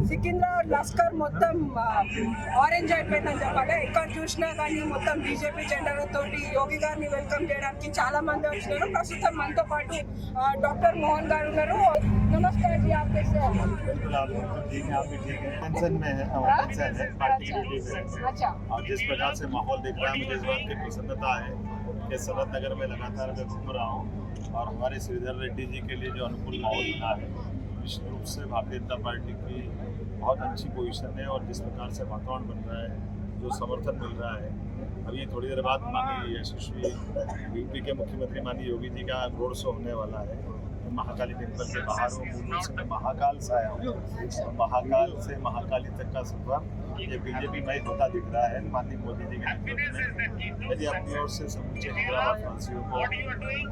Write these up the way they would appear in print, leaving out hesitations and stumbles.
సికింద్రా లస్కర్ మొత్తం ఆరెంజ్ అయిపోయిందని చెప్పాలి. ఎక్కడ చూసినా కానీ మొత్తం బీజేపీ జెండాలతోటి యోగి గారిని వెల్కమ్ చేయడానికి చాలా మంది వచ్చినారు. ప్రస్తుతం మనతో పాటు డాక్టర్ మోహన్ గారు ఉన్నారు. नमस्कार जी, आप कैसे हैं? बिल्कुल, आप ठीक हैं, आप भी ठीक हैं। टेंशन में है, टेंशन है, पार्टी की वजह से। अच्छा, और जिस प्रकार से माहौल दिख रहा है, मुझे इस बात की प्रसन्नता है कि सरहद नगर में लगातार मैं घूम रहा हूँ और हमारे श्रीधर रेड्डी जी के लिए जो अनुकूल माहौल बना है, निश्चित रूप से भारतीय जनता पार्टी की बहुत अच्छी पोजीशन है। और जिस प्रकार से वातावरण बन रहा है, जो समर्थन मिल रहा है, अभी थोड़ी देर बाद माननीय यशस्वी यूपी के मुख्यमंत्री माननीय योगी जी का रोड शो होने वाला है। महाकाली टेम्पल के बाहर हूँ, मूल से मैं महाकाल से आया हूँ। महाकाल से महाकाली तक का सफर ये बीजेपी में होता दिख रहा है माननीय मोदी जी के नेतृत्व में। यदि अपनी ओर से समूचे हैदराबाद वासियों को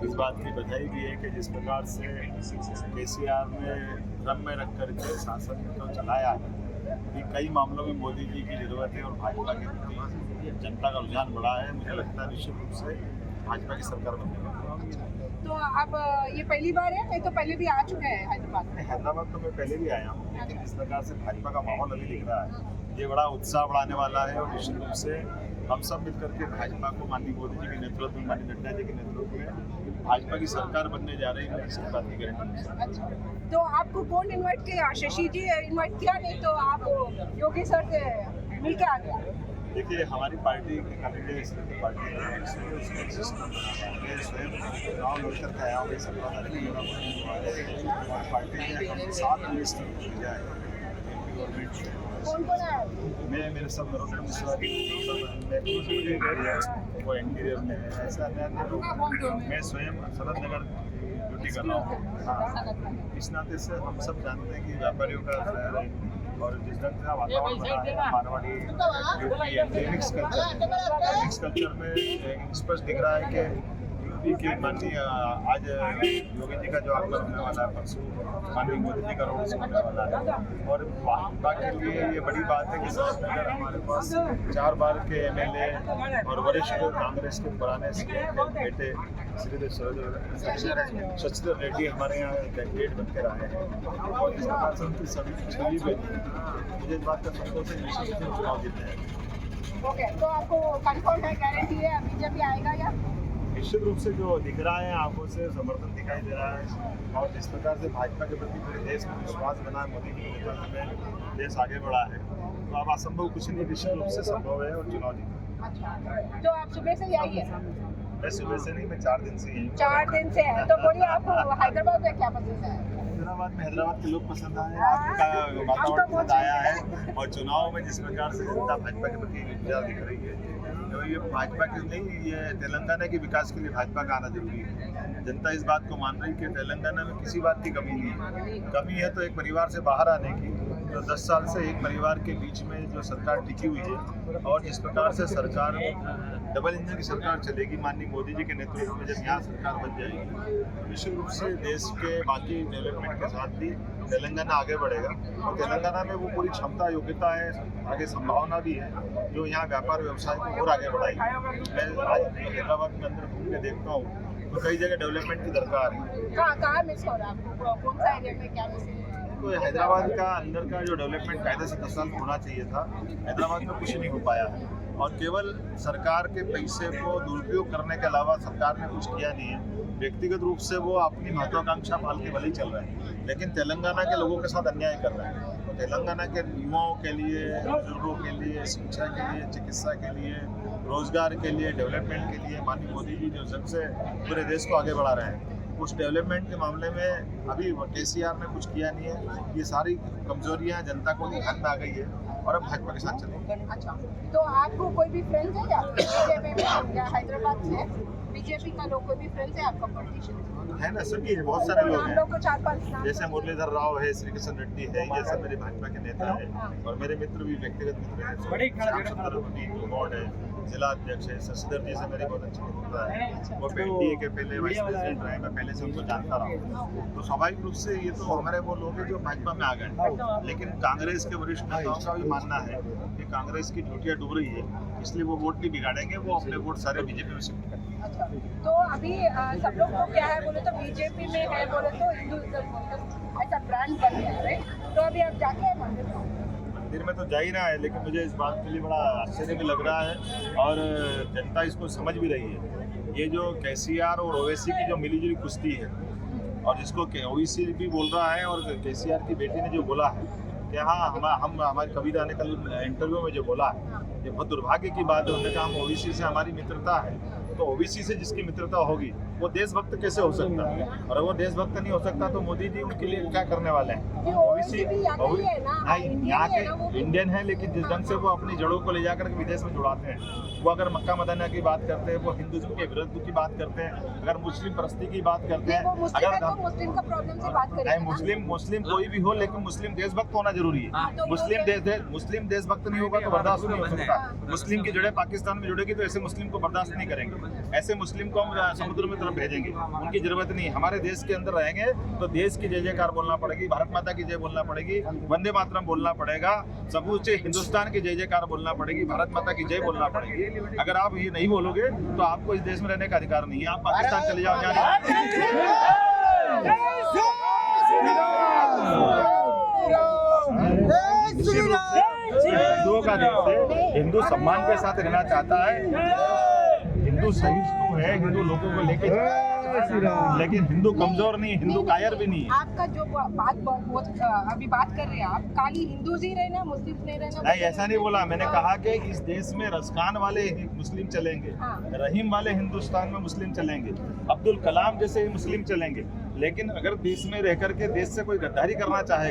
इस बात की बधाई भी है कि जिस प्रकार से केसीआर ने ड्रम में रख करके शासन को चलाया है, अभी कई मामलों में मोदी जी की जरूरत है और भाजपा के प्रति जनता का रुझान बढ़ा है। मुझे लगता है निश्चित रूप से भाजपा की सरकार बनेगी। तो आप ये पहली बार है? नहीं तो पहले भी आ चुके हैं हैदराबाद में? हैदराबाद तो मैं पहले भी आया हूँ, लेकिन जिस प्रकार से भाजपा का माहौल अभी दिख रहा है, ये बड़ा उत्साह बढ़ाने वाला है। और निश्चित रूप से हम सब मिलकर के भाजपा को माननीय मोदी जी के नेतृत्व में, माननीय नड्डा जी के नेतृत्व में भाजपा की सरकार बनने जा रही है, इस बात की गारंटी। अच्छा, तो आपको कौन इनवाइट किया? शशि जी इनवाइट किया, नहीं तो आप योगी सर से मिलकर आ गया? देखिए, हमारी पार्टी की कैंडिडेट पार्टी है, उसमें सिस्टम मैं स्वयं गाँव लड़कर के आया हूँ। 17 तारीख को मेरा पार्टी ने 7 मिनिस्टर किया है गवर्नमेंट। कौन कौन है? मैं मेरे सब नरोत्तम मिश्रा वो इंटीरियर में है, ऐसा अन्य लोग। मैं स्वयं सरहद नगर ड्यूटी कर रहा हूँ। हाँ, इस नाते से हम सब जानते हैं कि व्यापारियों का शहर है और जिस ढंग से वातावरण बना है मारवाड़ी मिक्स कल्चर में स्पष्ट दिख रहा है कि यूपी की माननीय आज योगी जी का जो आगमन होने वाला है, परसों माननीय मोदी जी का रोड शो होने वाला है। और भाजपा के लिए ये बड़ी बात है कि सरहद नगर हमारे पास 4 बार के एमएलए और वरिष्ठ कांग्रेस के पुराने बेटे शशिधर रेड्डी हमारे यहाँ कैंडिडेट बनकर आए हैं। और जिस प्रकार से उनकी सभी छवि बनी, मुझे इस बात का संतोष है निश्चित रूप से चुनाव जीतते हैं। ओके, तो आपको कंफर्म है, गारंटी है बीजेपी आएगा या? निश्चित रूप से जो दिख रहा है आंखों से समर्थन दिखाई दे रहा है। और जिस प्रकार से भाजपा के प्रति पूरे देश में विश्वास बना है, मोदी जी के नेतृत्व में देश आगे बढ़ा है, तो अब असंभव कुछ नहीं, निश्चित रूप से संभव है और चुनाव जीतेंगे। अच्छा, तो आप सुबह से यही है? मैं सुबह से नहीं, मैं 4 दिन से ही हूँ। 4 दिन से है, तो बोलिए आपको हैदराबाद में क्या पसंद है? हैदराबाद के लोग पसंद आए, आपका वातावरण पसंद आया है। और चुनाव में जिस प्रकार से जनता भाजपा के प्रति विचार दिख रही है, तो ये भाजपा के नहीं, ये तेलंगाना के विकास के लिए भाजपा का आना जरूरी है। जनता इस बात को मान रही है कि तेलंगाना में किसी बात की कमी नहीं है। कमी है तो एक परिवार से बाहर आने की। तो 10 साल से एक परिवार के बीच में जो सरकार टिकी हुई है और जिस प्रकार से सरकार डबल इंजन की सरकार चलेगी माननीय मोदी जी के नेतृत्व में, जब यहाँ सरकार बन जाएगी, निश्चित रूप से देश के बाकी डेवलपमेंट के साथ भी तेलंगाना आगे बढ़ेगा। और तेलंगाना में वो पूरी क्षमता, योग्यता है, आगे संभावना भी है, जो यहाँ व्यापार व्यवसाय को और आगे बढ़ाएगी। मैं आज हैदराबाद के अंदर घूम के देखता हूँ तो कई जगह डेवलपमेंट की दरकार है। कहाँ मिस हो रहा है आपको? कौन सा एरिया में क्या मिस? तो हैदराबाद का अंदर का जो डेवलपमेंट कायदे से 10 साल होना चाहिए था, हैदराबाद में कुछ नहीं हो पाया है। और केवल सरकार के पैसे को दुरुपयोग करने के अलावा सरकार ने कुछ किया नहीं है। व्यक्तिगत रूप से वो अपनी महत्वाकांक्षा पाल के भले ही चल रहे हैं, लेकिन तेलंगाना के लोगों के साथ अन्याय कर रहे हैं। तो तेलंगाना के युवाओं के लिए, बुजुर्गों के लिए, शिक्षा के लिए, चिकित्सा के लिए, रोजगार के लिए, डेवलपमेंट के लिए माननीय मोदी जी जो सबसे पूरे देश को आगे बढ़ा रहे हैं, उस डेवलपमेंट के मामले में अभी केसीआर ने कुछ किया नहीं है। ये सारी कमजोरियां जनता को ध्यान में आ गई है और अब भाजपा के साथ चलेंगे। अच्छा, तो आपको कोई भी फ्रेंड्स है क्या बीजेपी में या हैदराबाद से? बीजेपी का लोग कोई भी फ्रेंड्स है आपका? पॉलिटिशियन है ना, सभी है, बहुत सारे लोग हैं। लोग को 4-5 जैसे मुरलीधर राव है, श्री कृष्ण रेड्डी है, ये सब मेरे भाजपा के नेता है। और मेरे मित्र भी व्यक्तिगत मित्र हैं, जिला अध्यक्ष है, शशिधर जी से मेरी बहुत अच्छी मित्रता है। वो एनडीए के पहले वाइस प्रेसिडेंट रहे, मैं पहले से उनको जानता रहा हूँ। तो स्वाभाविक रूप से ये तो हमारे वो लोग हैं जो भाजपा में आ गए। लेकिन कांग्रेस के वरिष्ठ नेताओं का भी मानना है कि कांग्रेस की ड्यूटियाँ डूब रही है, इसलिए वो वोट नहीं बिगाड़ेंगे, वो अपने वोट सारे बीजेपी में शिफ्ट करेंगे। अच्छा, तो अभी सब लोग को क्या है बोले तो बीजेपी में है बोले तो हिंदुइज्म ऐसा ब्रांड बन गया है, राइट? तो अभी आप जाके आए मंदिर में? मंदिर में तो जा ही रहा है, लेकिन मुझे इस बात के लिए बड़ा आश्चर्य भी लग रहा है और जनता इसको समझ भी रही है। ये जो केसीआर और ओवैसी की जो मिलीजुली कुश्ती है, और जिसको ओवैसी भी बोल रहा है और केसीआर की बेटी ने जो बोला है कि हाँ हम हमारी कविता ने कल इंटरव्यू में जो बोला है, ये बहुत दुर्भाग्य की बात है। उन्होंने कहा हम ओवैसी से हमारी मित्रता है, तो ओवैसी से जिसकी मित्रता होगी वो देशभक्त कैसे हो सकता है? और अगर वो देशभक्त नहीं हो सकता तो मोदी जी उनके लिए क्या करने वाले हैं? ओवैसी यहाँ के इंडियन है, लेकिन जिस ढंग से वो अपनी जड़ों को ले जाकर के विदेश में जुड़ाते हैं, वो अगर मक्का मदीना की बात करते हैं, वो हिंदुत्व के विरुद्ध की बात करते हैं, अगर मुस्लिम परस्ती की बात करते हैं, अगर मुस्लिम का प्रॉब्लम से बात करें, मुस्लिम कोई भी हो, लेकिन मुस्लिम देशभक्त होना जरूरी है। मुस्लिम देशभक्त नहीं होगा तो बर्दाश्त नहीं हो सकता। मुस्लिम की जड़ें पाकिस्तान में जुड़ेगी तो ऐसे मुस्लिम को बर्दाश्त नहीं करेंगे, ऐसे मुस्लिम को हम समुद्र में तरफ भेजेंगे, उनकी जरूरत नहीं। हमारे देश के अंदर रहेंगे तो देश की जय जयकार बोलना पड़ेगी, भारत माता की जय बोलना पड़ेगी, वंदे मातरम बोलना पड़ेगा, समूचे हिंदुस्तान की जय जयकार बोलना पड़ेगी, भारत माता की जय बोलना पड़ेगी। अगर आप ये नहीं बोलोगे तो आपको इस देश में रहने का अधिकार नहीं है, आप पाकिस्तान चले जाओ। हिंदुओं का देश है, हिंदू सम्मान के साथ रहना चाहता है, हिंदू सहिष्णु है, हिंदू लोगों को लेके, लेकिन हिंदू कमजोर नहीं, हिंदू कायर भी नहीं है। आपका जो अभी बात कर रहे हैं आप, खाली हिंदू ही रहना, मुस्लिम नहीं रहना? नहीं, ऐसा नहीं बोला। मैंने कहा कि इस देश में रसखान वाले मुस्लिम चलेंगे, रहीम वाले हिंदुस्तान में मुस्लिम चलेंगे, अब्दुल कलाम जैसे मुस्लिम चलेंगे, लेकिन अगर देश में रह करके देश से कोई गद्दारी करना चाहे